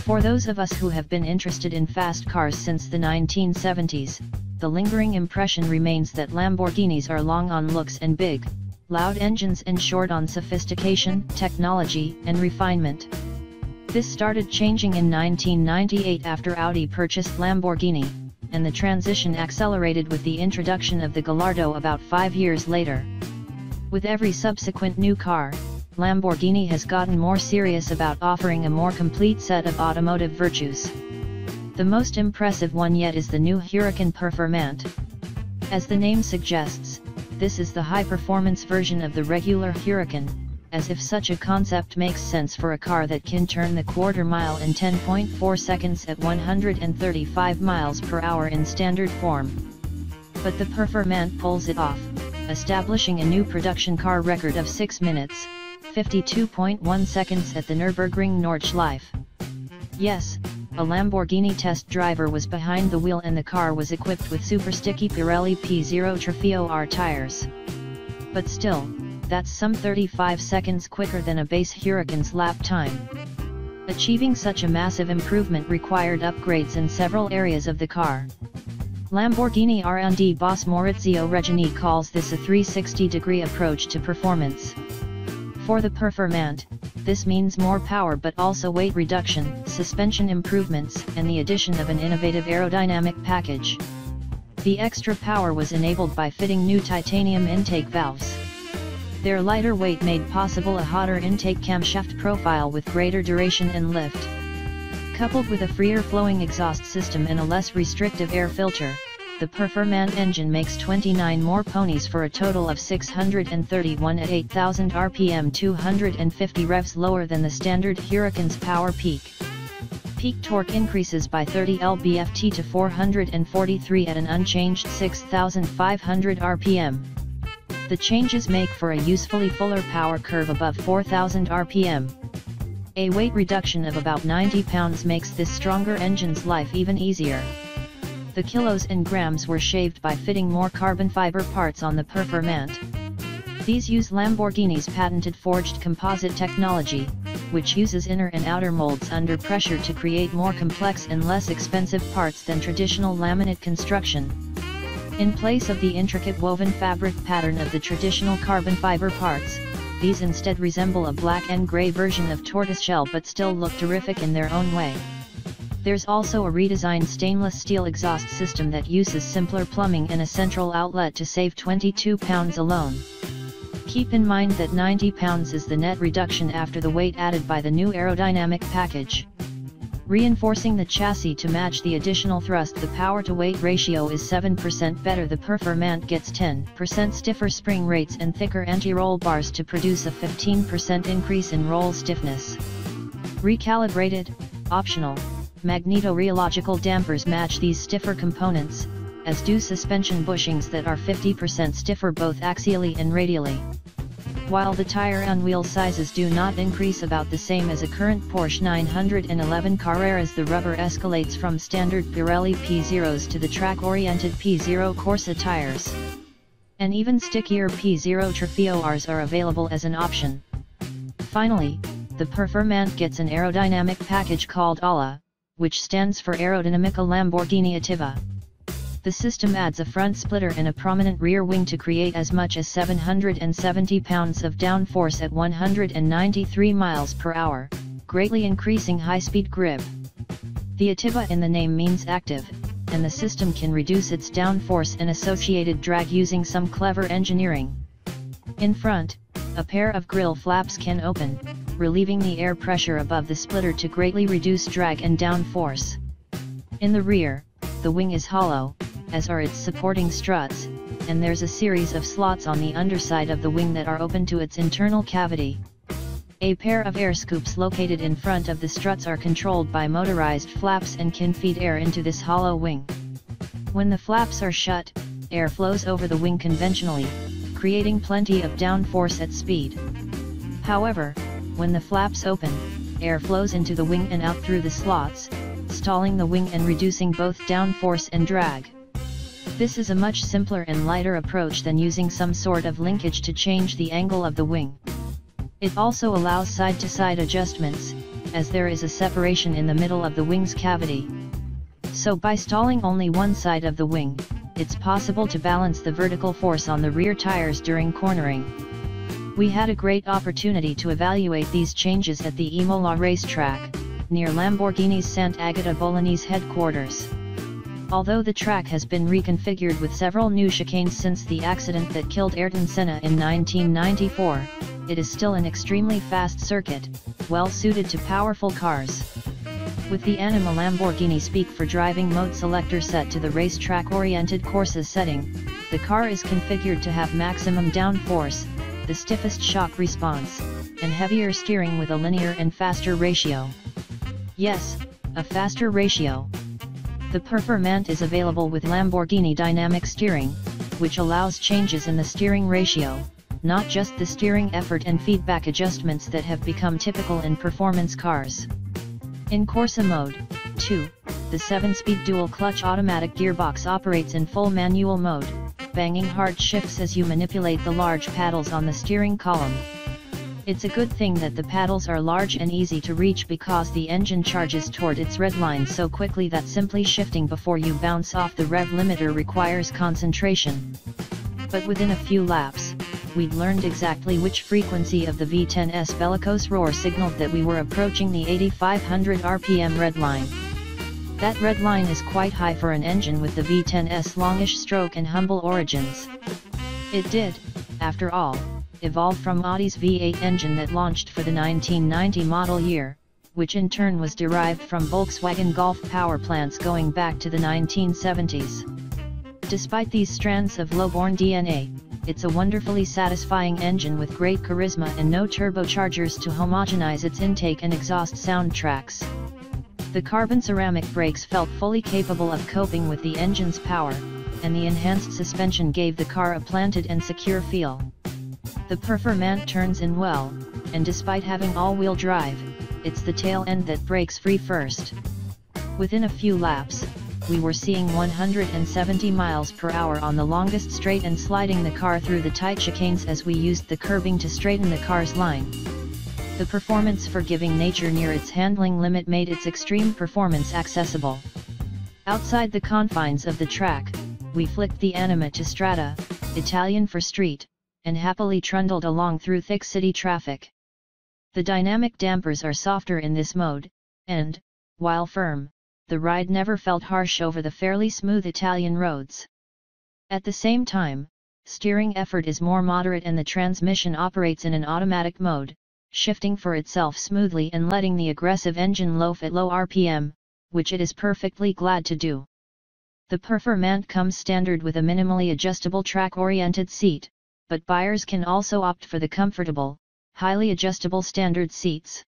For those of us who have been interested in fast cars since the 1970s, the lingering impression remains that Lamborghinis are long on looks and big, loud engines and short on sophistication, technology, and refinement. This started changing in 1998 after Audi purchased Lamborghini, and the transition accelerated with the introduction of the Gallardo about 5 years later. With every subsequent new car, Lamborghini has gotten more serious about offering a more complete set of automotive virtues. The most impressive one yet is the new Huracan Performante. As the name suggests, this is the high-performance version of the regular Huracan, as if such a concept makes sense for a car that can turn the quarter mile in 10.4 seconds at 135 miles per hour in standard form. But the Performante pulls it off, establishing a new production car record of 6 minutes, 52.1 seconds at the Nürburgring Nordschleife. Yes, a Lamborghini test driver was behind the wheel and the car was equipped with super sticky Pirelli P0 Trofeo R tires. But still, that's some 35 seconds quicker than a base Huracan's lap time. Achieving such a massive improvement required upgrades in several areas of the car. Lamborghini R&D boss Maurizio Reggiani calls this a 360-degree approach to performance. For the Performante, this means more power but also weight reduction, suspension improvements, and the addition of an innovative aerodynamic package. The extra power was enabled by fitting new titanium intake valves. Their lighter weight made possible a hotter intake camshaft profile with greater duration and lift. Coupled with a freer flowing exhaust system and a less restrictive air filter, the Performante engine makes 29 more ponies for a total of 631 at 8,000 rpm, 250 revs lower than the standard Huracan's power peak. Peak torque increases by 30 lb-ft to 443 at an unchanged 6,500 rpm. The changes make for a usefully fuller power curve above 4,000 rpm. A weight reduction of about 90 pounds makes this stronger engine's life even easier. The kilos and grams were shaved by fitting more carbon fiber parts on the Performante. These use Lamborghini's patented forged composite technology, which uses inner and outer molds under pressure to create more complex and less expensive parts than traditional laminate construction. In place of the intricate woven fabric pattern of the traditional carbon fiber parts, these instead resemble a black and gray version of tortoiseshell but still look terrific in their own way. There's also a redesigned stainless steel exhaust system that uses simpler plumbing and a central outlet to save 22 pounds alone. Keep in mind that 90 pounds is the net reduction after the weight added by the new aerodynamic package. Reinforcing the chassis to match the additional thrust, the power-to-weight ratio is 7% better. The Performante gets 10% stiffer spring rates and thicker anti-roll bars to produce a 15% increase in roll stiffness. Recalibrated, optional, magneto-rheological dampers match these stiffer components, as do suspension bushings that are 50% stiffer both axially and radially. While the tire and wheel sizes do not increase about the same as a current Porsche 911 Carrera's, the rubber escalates from standard Pirelli P0s to the track-oriented P0 Corsa tires. And even stickier P0 Trofeo Rs are available as an option. Finally, the Performante gets an aerodynamic package called ALA, which stands for Aerodynamica Lamborghini Attiva. The system adds a front splitter and a prominent rear wing to create as much as 770 pounds of downforce at 193 miles per hour, greatly increasing high-speed grip. The Attiva in the name means active, and the system can reduce its downforce and associated drag using some clever engineering. In front, a pair of grille flaps can open, relieving the air pressure above the splitter to greatly reduce drag and downforce. In the rear, the wing is hollow, as are its supporting struts, and there's a series of slots on the underside of the wing that are open to its internal cavity. A pair of air scoops located in front of the struts are controlled by motorized flaps and can feed air into this hollow wing. When the flaps are shut, air flows over the wing conventionally, creating plenty of downforce at speed. However, when the flaps open, air flows into the wing and out through the slots, stalling the wing and reducing both downforce and drag. This is a much simpler and lighter approach than using some sort of linkage to change the angle of the wing. It also allows side-to-side adjustments, as there is a separation in the middle of the wing's cavity. So by stalling only one side of the wing, it's possible to balance the vertical force on the rear tires during cornering. We had a great opportunity to evaluate these changes at the Imola racetrack, near Lamborghini's Sant'Agata Bolognese headquarters. Although the track has been reconfigured with several new chicanes since the accident that killed Ayrton Senna in 1994, it is still an extremely fast circuit, well suited to powerful cars. With the Anima Lamborghini Speak for Driving mode selector set to the racetrack-oriented Corsa setting, the car is configured to have maximum downforce, the stiffest shock response, and heavier steering with a linear and faster ratio. Yes, a faster ratio. The Performante is available with Lamborghini dynamic steering, which allows changes in the steering ratio, not just the steering effort and feedback adjustments that have become typical in performance cars. In Corsa mode, too, the 7-speed dual-clutch automatic gearbox operates in full manual mode, banging hard shifts as you manipulate the large paddles on the steering column. It's a good thing that the paddles are large and easy to reach because the engine charges toward its red line so quickly that simply shifting before you bounce off the rev limiter requires concentration. But within a few laps, we'd learned exactly which frequency of the V10's bellicose roar signaled that we were approaching the 8,500 RPM red line. That red line is quite high for an engine with the V10's longish stroke and humble origins. It did, after all, evolve from Audi's V8 engine that launched for the 1990 model year, which in turn was derived from Volkswagen Golf power plants going back to the 1970s. Despite these strands of low-born DNA, it's a wonderfully satisfying engine with great charisma and no turbochargers to homogenize its intake and exhaust soundtracks. The carbon ceramic brakes felt fully capable of coping with the engine's power, and the enhanced suspension gave the car a planted and secure feel. The Performante turns in well, and despite having all-wheel drive, it's the tail end that breaks free first. Within a few laps, we were seeing 170 miles per hour on the longest straight and sliding the car through the tight chicanes as we used the curbing to straighten the car's line. The performance forgiving nature near its handling limit made its extreme performance accessible. Outside the confines of the track, we flicked the Anima to Strada, Italian for street, and happily trundled along through thick city traffic. The dynamic dampers are softer in this mode, and, while firm, the ride never felt harsh over the fairly smooth Italian roads. At the same time, steering effort is more moderate and the transmission operates in an automatic mode, shifting for itself smoothly and letting the aggressive engine loaf at low RPM, which it is perfectly glad to do. The Performante comes standard with a minimally adjustable track-oriented seat, but buyers can also opt for the comfortable, highly adjustable standard seats.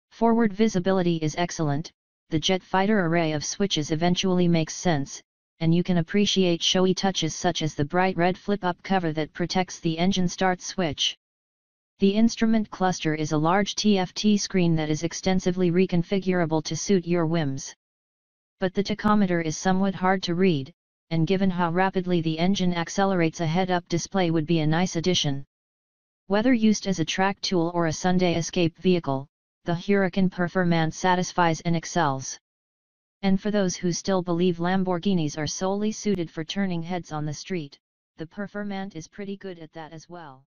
Forward visibility is excellent, the jet fighter array of switches eventually makes sense, and you can appreciate showy touches such as the bright red flip-up cover that protects the engine start switch. The instrument cluster is a large TFT screen that is extensively reconfigurable to suit your whims. But the tachometer is somewhat hard to read, and given how rapidly the engine accelerates, a head-up display would be a nice addition. Whether used as a track tool or a Sunday escape vehicle, the Huracan Performante satisfies and excels. And for those who still believe Lamborghinis are solely suited for turning heads on the street, the Performante is pretty good at that as well.